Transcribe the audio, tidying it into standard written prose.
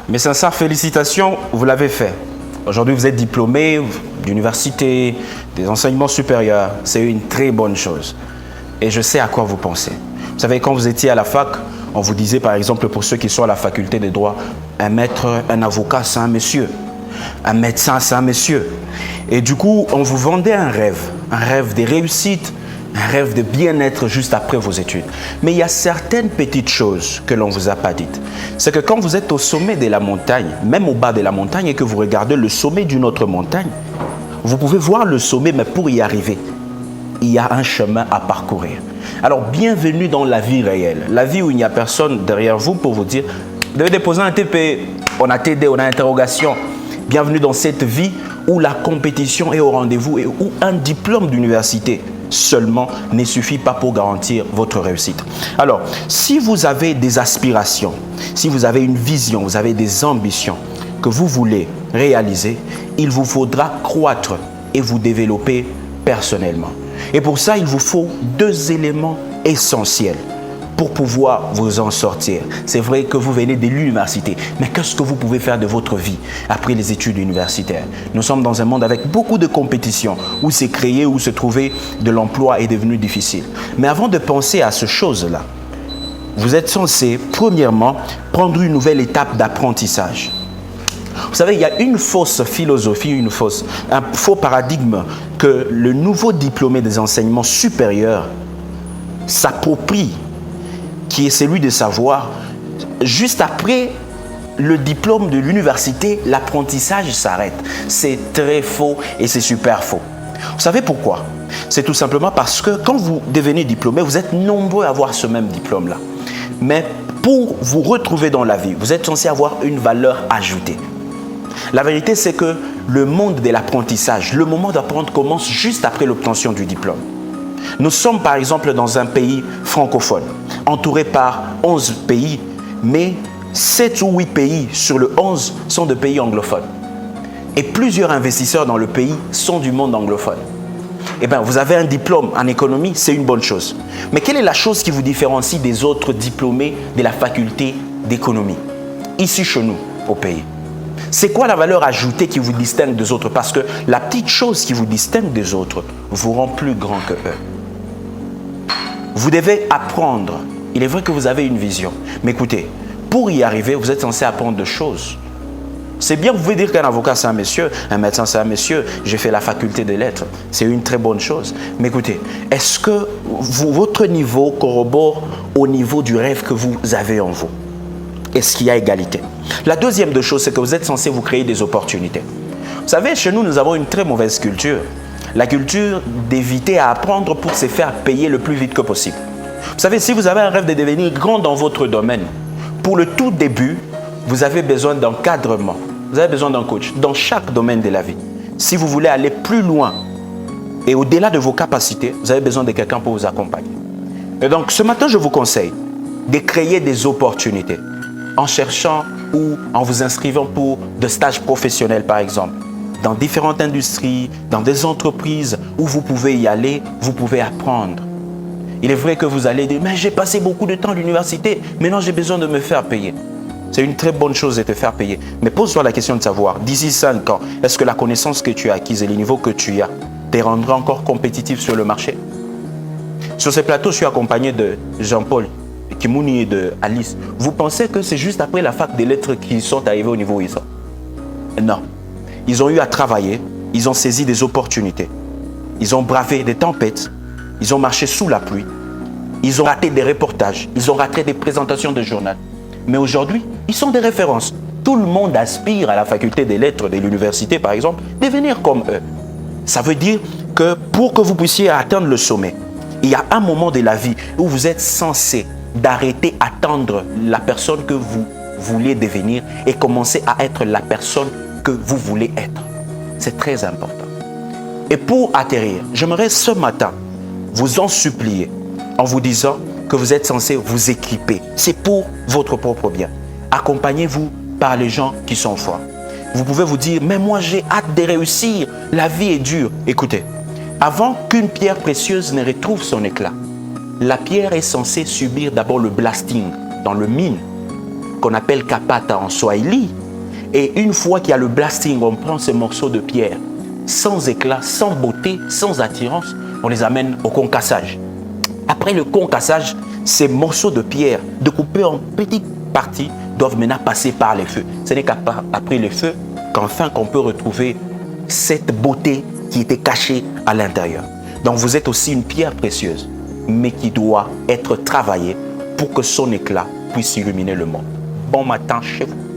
Mes sincères félicitations, vous l'avez fait. Aujourd'hui, vous êtes diplômé d'université, des enseignements supérieurs. C'est une très bonne chose. Et je sais à quoi vous pensez. Vous savez, quand vous étiez à la fac, on vous disait par exemple pour ceux qui sont à la faculté des droits, un maître, un avocat, c'est un monsieur. Un médecin, c'est un monsieur. Et du coup, on vous vendait un rêve de réussite, un rêve de bien-être juste après vos études. Mais il y a certaines petites choses que l'on ne vous a pas dites. C'est que quand vous êtes au sommet de la montagne, même au bas de la montagne, et que vous regardez le sommet d'une autre montagne, vous pouvez voir le sommet, mais pour y arriver, il y a un chemin à parcourir. Alors, bienvenue dans la vie réelle. La vie où il n'y a personne derrière vous pour vous dire « Vous devez déposer un TP, on a TD, on a interrogation ». Bienvenue dans cette vie où la compétition est au rendez-vous et où un diplôme d'université seulement ne suffit pas pour garantir votre réussite. Alors, si vous avez des aspirations, si vous avez une vision, vous avez des ambitions que vous voulez réaliser, il vous faudra croître et vous développer personnellement. Et pour ça, il vous faut deux éléments essentiels pour pouvoir vous en sortir. C'est vrai que vous venez de l'université, mais qu'est-ce que vous pouvez faire de votre vie après les études universitaires? Nous sommes dans un monde avec beaucoup de compétition, où se créer, où se trouver de l'emploi est devenu difficile. Mais avant de penser à ce chose-là, vous êtes censé, premièrement, prendre une nouvelle étape d'apprentissage. Vous savez, il y a une fausse philosophie, un faux paradigme que le nouveau diplômé des enseignements supérieurs s'approprie, qui est celui de savoir, juste après le diplôme de l'université, l'apprentissage s'arrête. C'est très faux et c'est super faux. Vous savez pourquoi? C'est tout simplement parce que quand vous devenez diplômé, vous êtes nombreux à avoir ce même diplôme-là. Mais pour vous retrouver dans la vie, vous êtes censé avoir une valeur ajoutée. La vérité, c'est que le monde de l'apprentissage, le moment d'apprendre commence juste après l'obtention du diplôme. Nous sommes par exemple dans un pays francophone, entouré par 11 pays, mais 7 ou 8 pays sur le 11 sont de pays anglophones. Et plusieurs investisseurs dans le pays sont du monde anglophone. Eh bien, vous avez un diplôme en économie, c'est une bonne chose. Mais quelle est la chose qui vous différencie des autres diplômés de la faculté d'économie, ici chez nous, au pays? C'est quoi la valeur ajoutée qui vous distingue des autres? Parce que la petite chose qui vous distingue des autres vous rend plus grand que eux. Vous devez apprendre. Il est vrai que vous avez une vision. Mais écoutez, pour y arriver, vous êtes censé apprendre des choses. C'est bien, vous pouvez dire qu'un avocat c'est un monsieur, un médecin c'est un monsieur, j'ai fait la faculté des lettres. C'est une très bonne chose. Mais écoutez, est-ce que votre niveau corrobore au niveau du rêve que vous avez en vous? Est-ce qu'il y a égalité? La deuxième des choses, c'est que vous êtes censé vous créer des opportunités. Vous savez, chez nous, nous avons une très mauvaise culture. La culture d'éviter à apprendre pour se faire payer le plus vite que possible. Vous savez, si vous avez un rêve de devenir grand dans votre domaine, pour le tout début, vous avez besoin d'encadrement. Vous avez besoin d'un coach dans chaque domaine de la vie. Si vous voulez aller plus loin et au-delà de vos capacités, vous avez besoin de quelqu'un pour vous accompagner. Et donc, ce matin, je vous conseille de créer des opportunités en cherchant ou en vous inscrivant pour des stages professionnels, par exemple, dans différentes industries, dans des entreprises où vous pouvez y aller, vous pouvez apprendre. Il est vrai que vous allez dire « mais j'ai passé beaucoup de temps à l'université, maintenant j'ai besoin de me faire payer ». C'est une très bonne chose de te faire payer. Mais pose-toi la question de savoir, d'ici 5 ans, est-ce que la connaissance que tu as acquise et les niveaux que tu as te rendra encore compétitif sur le marché? Sur ce plateau, je suis accompagné de Jean-Paul, Kimouni et de Alice. Vous pensez que c'est juste après la fac des lettres qu'ils sont arrivés au niveau où ils sont? Non. Ils ont eu à travailler, ils ont saisi des opportunités. Ils ont bravé des tempêtes, ils ont marché sous la pluie, ils ont raté des reportages, ils ont raté des présentations de journal. Mais aujourd'hui, ils sont des références. Tout le monde aspire à la faculté des lettres de l'université, par exemple, devenir comme eux. Ça veut dire que pour que vous puissiez atteindre le sommet, il y a un moment de la vie où vous êtes censé d'arrêter d'attendre la personne que vous voulez devenir et commencer à être la personne que vous voulez être. C'est très important. Et pour atterrir, j'aimerais ce matin vous en supplier en vous disant que vous êtes censé vous équiper. C'est pour votre propre bien. Accompagnez-vous par les gens qui sont forts. Vous pouvez vous dire, mais moi j'ai hâte de réussir, la vie est dure. Écoutez, avant qu'une pierre précieuse ne retrouve son éclat, la pierre est censée subir d'abord le blasting dans le mine. qu'on appelle kapata en swahili. Et une fois qu'il y a le blasting, on prend ces morceaux de pierre sans éclat, sans beauté, sans attirance, on les amène au concassage. Après le concassage, ces morceaux de pierre découpés en petites parties doivent maintenant passer par les feux. Ce n'est qu'après les feux qu'enfin qu'on peut retrouver cette beauté qui était cachée à l'intérieur. Donc vous êtes aussi une pierre précieuse, mais qui doit être travaillée pour que son éclat puisse illuminer le monde. Bon matin chez vous.